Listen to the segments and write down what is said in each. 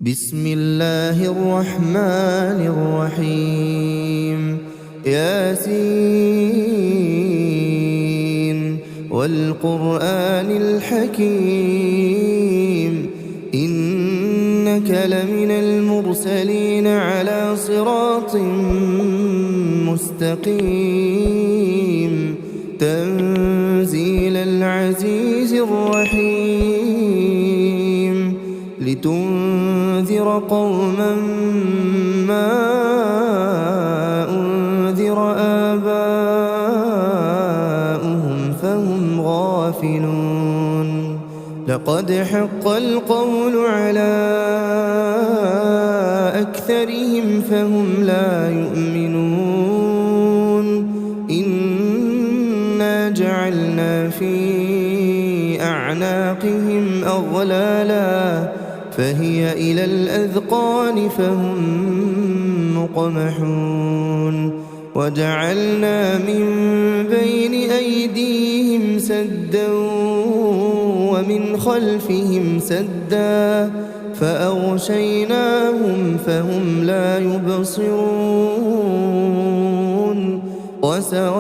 بسم الله الرحمن الرحيم ياسين والقرآن الحكيم إنك لمن المرسلين على صراط مستقيم تنزيل العزيز الرحيم لتنذر قوما ما أنذر آباؤهم فهم غافلون لقد حق القول على أكثرهم فهم لا يؤمنون إنا جعلنا في أعناقهم أغلالا فهي إلى الأذقان فهم مقمحون وجعلنا من بين أيديهم سدا ومن خلفهم سدا فأغشيناهم فهم لا يبصرون وسواء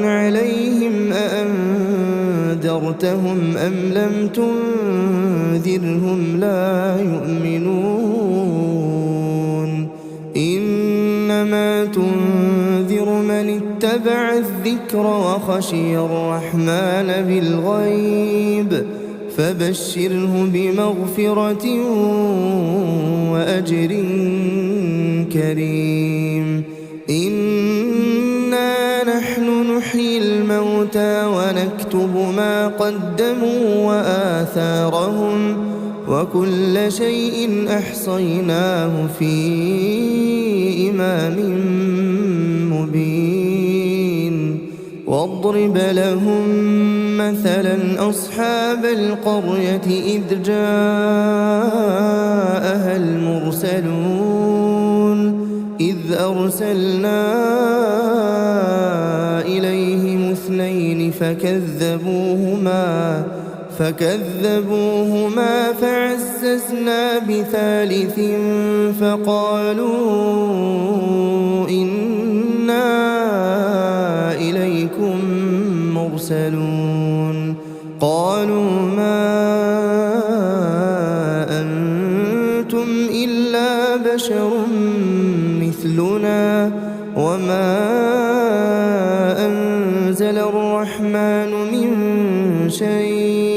عليهم أأنذرتهم أم لم تنذرهم لا يؤمنون إنما تنذر من اتبع الذكر وخشي الرحمن بالغيب فبشره بمغفرة وأجر كريم إنا نحن نحيي الموتى ونكتب ما قدموا وآثارهم وكل شيء أحصيناه في إمام مبين واضرب لهم مثلا أصحاب القرية إذ جاءها المرسلون إذ أرسلنا إليهم اثنين فكذبوهما فعززنا بثالث فقالوا إنا إليكم مرسلون قالوا ما أنتم إلا بشر مثلنا وما أنزل الرحمن من شيء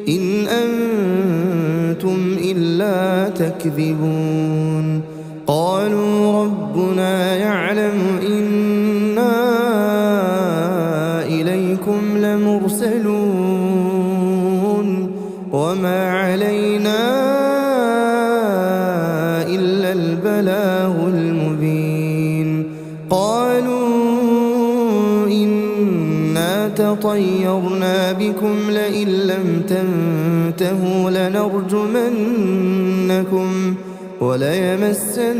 إن أنتم إلا تكذبون قالوا ربنا يعلم إنا إليكم لمرسلون وما علينا إلا البلاغ المبين قالوا إنا تطيرنا بكم لئن لم تنتهوا لنرجمنكم وليمسنكم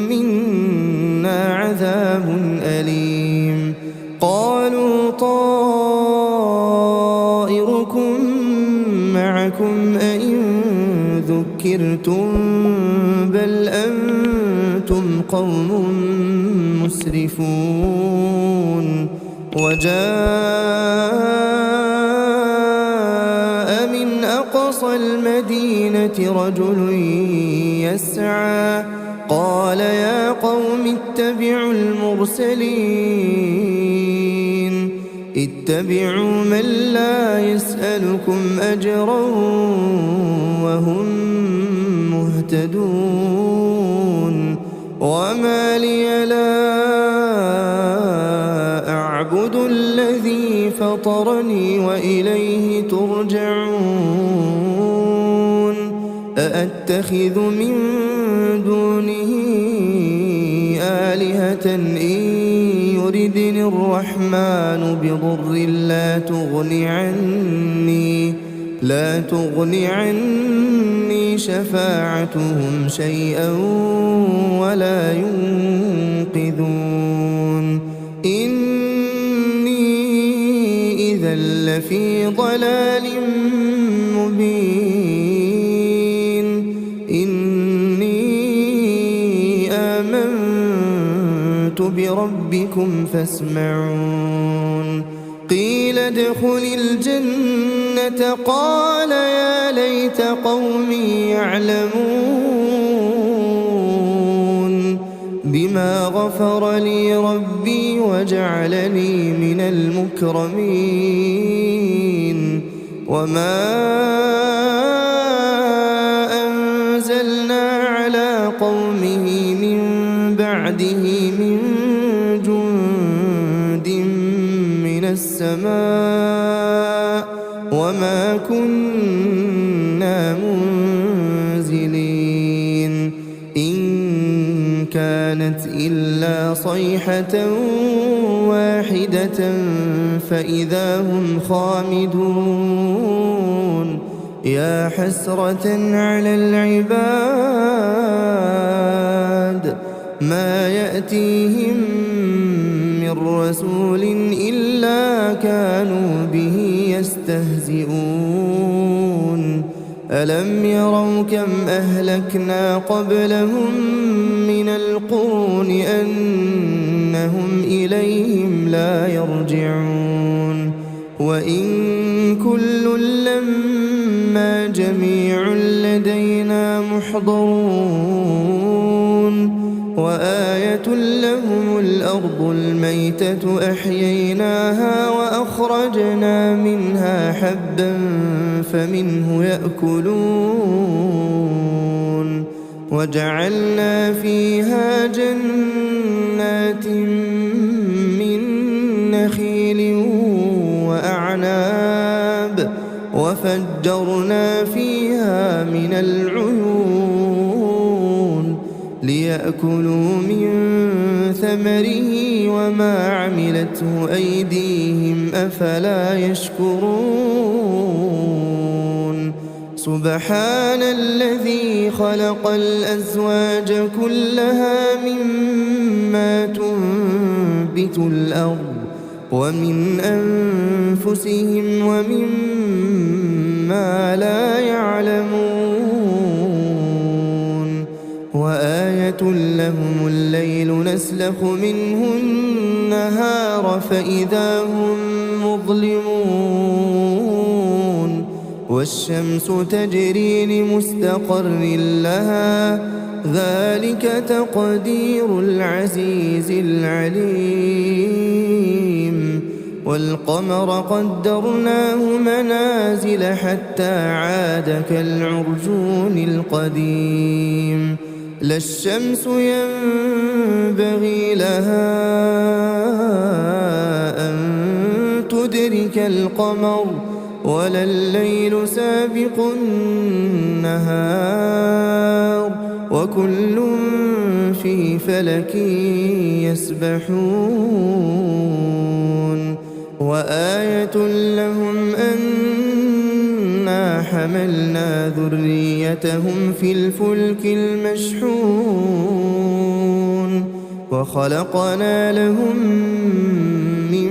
منا عذاب أليم قالوا طائركم معكم أئن ذكرتم بل أنتم قوم مسرفون وجاء من أقصى المدينة رجل يسعى قال يا قوم اتبعوا المرسلين اتبعوا من لا يسألكم أجرا وهم مهتدون وما لي لا أعبد الذي فطرني وإليه ترجعون أأتخذ من دونه آلهة إن يردني الرحمن بضر لا تغني عني شفاعتهم شيئا ولا ينقذون إني إذا لفي ضلال مبين إني آمنت بربكم فاسمعون قيل ادخل الجنة قال يا ليت قومي يعلمون بما غفر لي ربي وجعلني من المكرمين وما أنزلنا على قومه من بعده من جند من السماء وما كنا منزلين إن كانت إلا صيحة واحدة فإذا هم خامدون يا حسرة على العباد ما يأتيهم من رسول إلا كانوا به يستهزئون ألم يروا كم أهلكنا قبلهم من القرون أنهم إليهم لا يرجعون وإن كل لما جميع لدينا محضرون وآية لهم الأرض الميتة أحييناها وأخرجنا منها حبا فمنه يأكلون وجعلنا فيها جنات من نخيل وأعناب وفجرنا فيها من العيون ليأكلوا من ثمره وما عملته أيديهم أفلا يشكرون سبحان الذي خلق الأزواج كلها مما تنبت الأرض ومن أنفسهم ومما لا يعلمون وآية لهم الليل نسلخ منه النهار فإذا هم مظلمون والشمس تجري لمستقر لها ذلك تقدير العزيز العليم والقمر قدرناه منازل حتى عاد كالعرجون القديم لا الشمس ينبغي لها أن تدرك القمر ولا الليل سابق النهار وكل في فلك يسبحون وآية لهم أنا حملنا ذريتهم في الفلك المشحون وخلقنا لهم من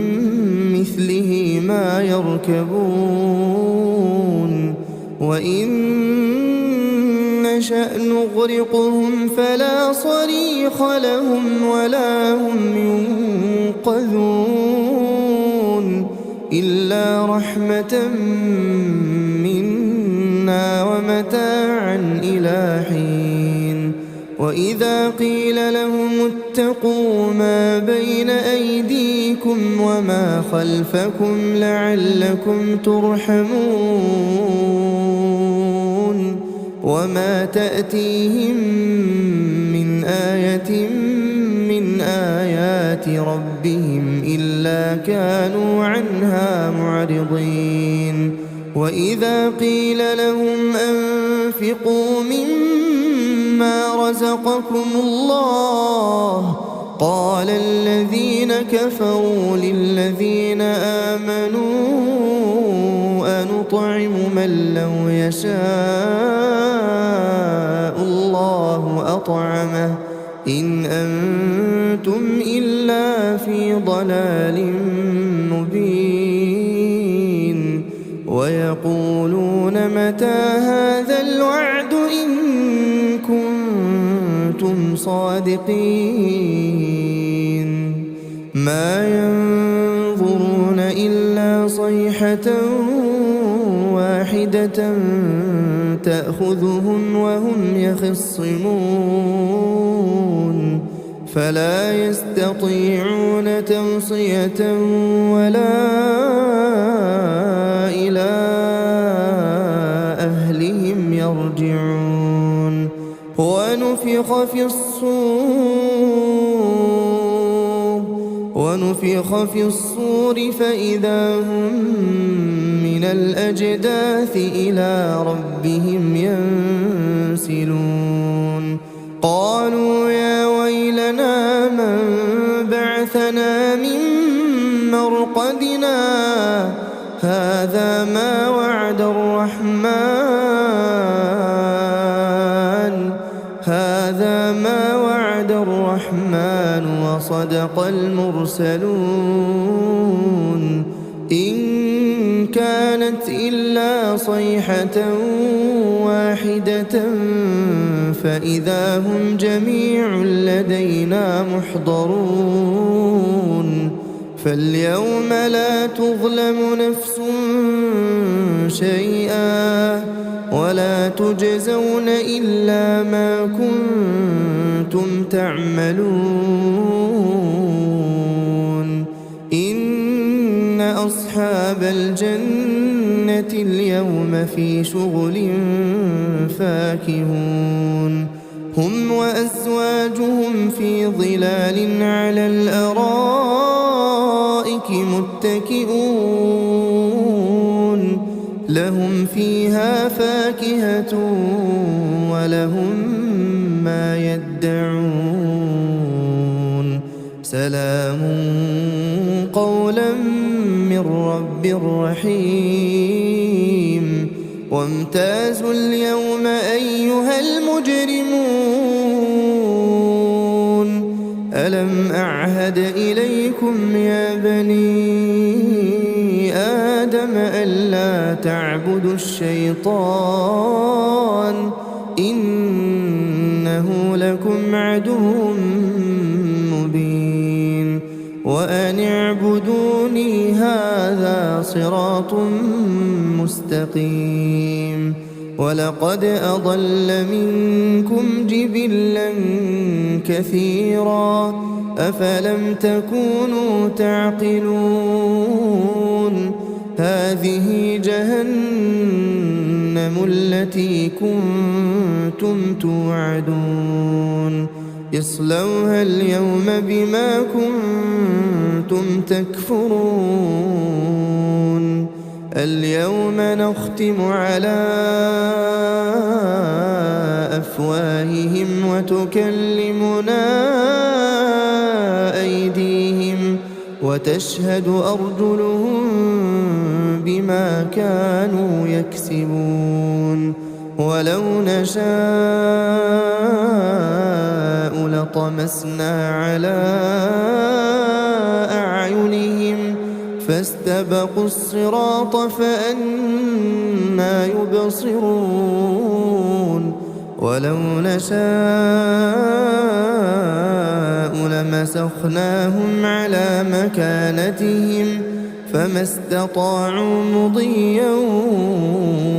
مثله ما يركبون وإن نشأ نغرقهم فلا صريخ لهم ولا هم ينقذون إلا رحمة منا ومتاعا إلى حين وإذا قيل لهم اتقوا ما بين أيديكم وما خلفكم لعلكم ترحمون وما تأتيهم من آية من آيات ربهم إلا كانوا عنها معرضين وإذا قيل لهم أنفقوا مما رزقكم الله قال الذين كفروا للذين آمنوا أنطعم من لو يشاء الله أطعمه إن أنتم إلا في ضلال مبين ويقولون متى هذا الوعد إن كنتم صادقين ما ينظرون إلا صيحة واحدة تأخذهم وهم يخصمون فلا يستطيعون توصية ولا إلى أهلهم يرجعون ونفخ في الصور فإذا هم من الأجداث إلى ربهم ينسلون قالوا يا ويلنا من بعثنا من مرقدنا هذا ما وعد الرحمن وصدق المرسلون إن كانت إلا صيحة واحدة فإذا هم جميع لدينا محضرون فاليوم لا تظلم نفس شيئا ولا تجزون إلا ما كنتم تعملون إن أصحاب الجنة اليوم في شغل فاكهون هم وأزواجهم في ظلال على الأرائك متكئون لهم فيها فاكهة ولهم ما يدعون سلام قولا من رب رحيم وامتازوا اليوم أيها المجرمون ألم أعهد إليكم يا بني آدم ألا تعبدوا الشيطان إنه لكم عدو مبين وأن اعبدوني هذا صراط مستقيم ولقد أضل منكم جبلا كثيرا أفلم تكونوا تعقلون هذه جهنم التي كنتم توعدون اصلوها اليوم بما كنتم تكفرون اليوم نختم على أفواههم وتكلمنا أيديهم وتشهد أرجلهم بما كانوا يكسبون ولو نشاء لطمسنا على أعينهم فاستبقوا الصراط فأنى يبصرون ولو نشاء لمسخناهم على مكانتهم فما استطاعوا مضيا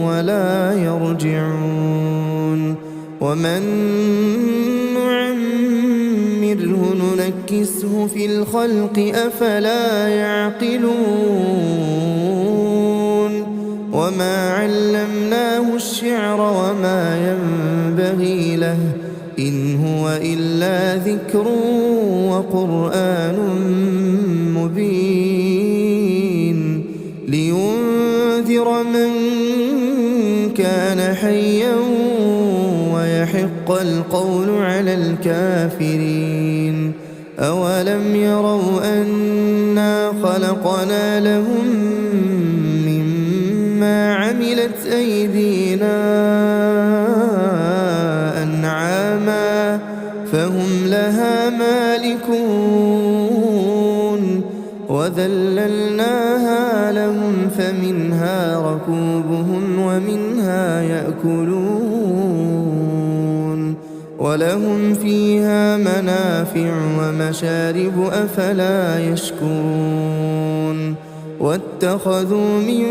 ولا يرجعون ومن نعمره ننكسه في الخلق أفلا يعقلون وما علمناه الشعر وما ينبغي له إن هو إلا ذكر وقرآن مبين لينذر من كان حيا ويحق القول على الكافرين أولم يروا أنا خلقنا لهم مما عملت أيدينا أنعاما فهم لها مالكون وذللناها لهم فمنها ركوبهم ومنها يأكلون ولهم فيها منافع ومشارب أفلا يشكرون واتخذوا من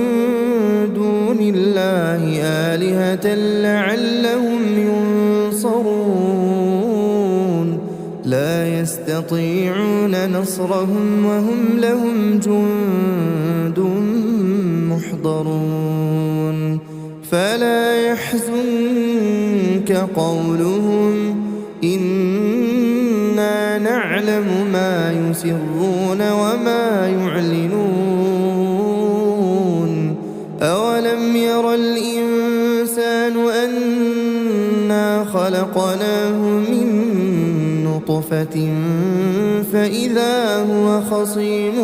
دون الله آلهة لعلهم ينصرون لا يستطيعون نصرهم وهم لهم جند محضرون فلا يحزنك قولهم إنا نعلم ما يسرون وما يعلنون أولم ير الإنسان أنا خلقناه من نطفة فإذا هو خصيم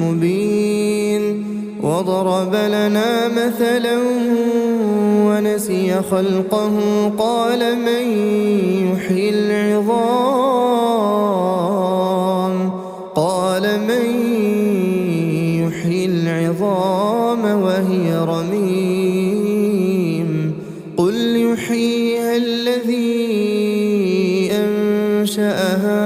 مبين وضرب لنا مثلا ونسي خلقه قال من يحيي العظام وهي رميم قل يحييها الذي أنشأها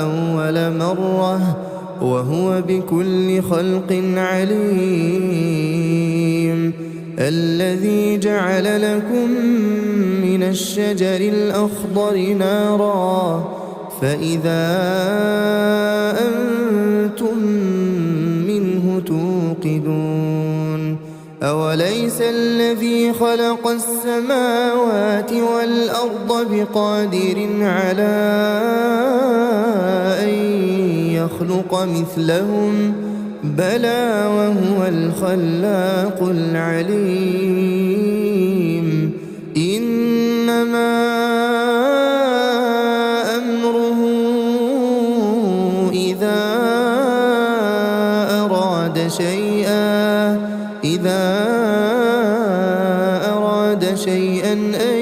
أول مرة وهو بكل خلق عليم الذي جعل لكم من الشجر الأخضر نارا فإذا أنتم منه توقدون أوليس الذي خلق السماوات والأرض بقادر على أن يخلق مثلهم بلى وهو الخلاق العليم إنما أمره إذا أراد شيئا أن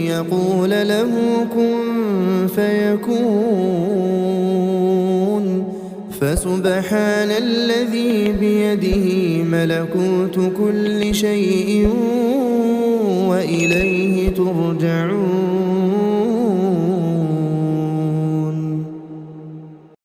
يقول له كن فيكون فسبحان الذي بيده ملكوت كل شيء وإليه ترجعون